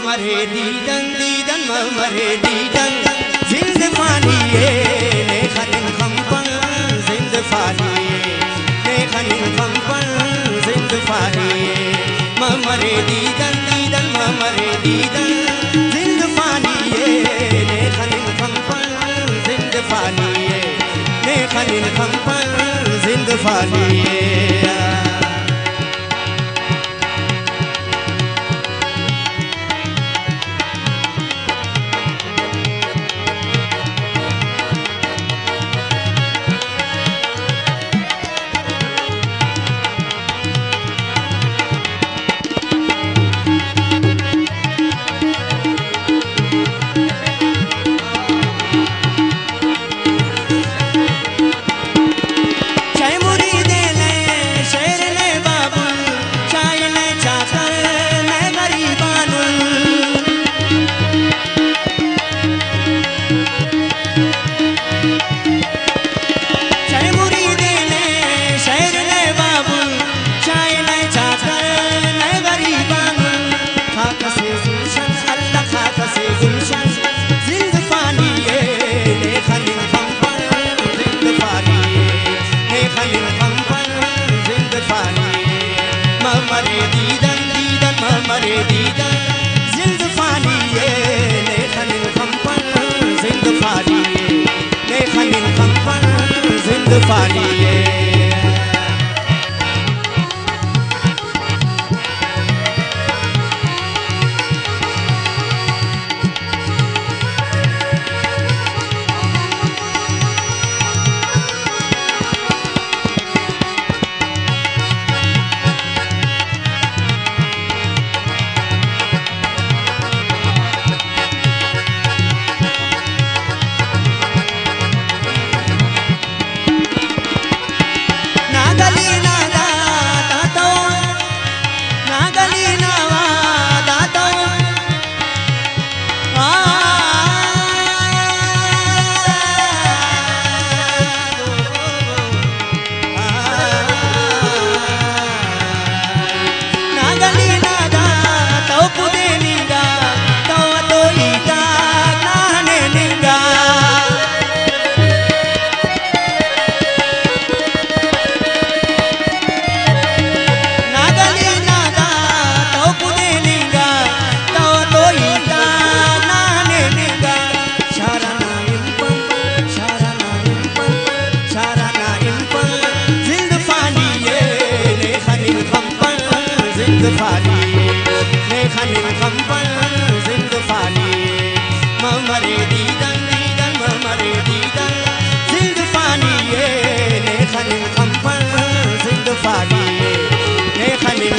मरे दीदन दीदन मरे दीदन जिंद फानिए ने खनिन खंपन जिंद फानिए ने खनिन खंपन जिंद फानिए मरे दीदन दीदन मरे दीदन जिंद फानिए ने खनिन खंपन जिंद फानिए ने खनिन खंपन जिंद फानिए मरे दीदन दीदन मरे दीदन जिंद फानिए ने खनिन खंपन जिंद फानिए ने खनिन खंपन जिंद फानिए जिंद फानिए ने खनिन खंपन जिंद फानिए मरे दीदन दीदन मरे दीदन जिंद फानिए ने खनिन खंपन जिंद फानिए ने खनिन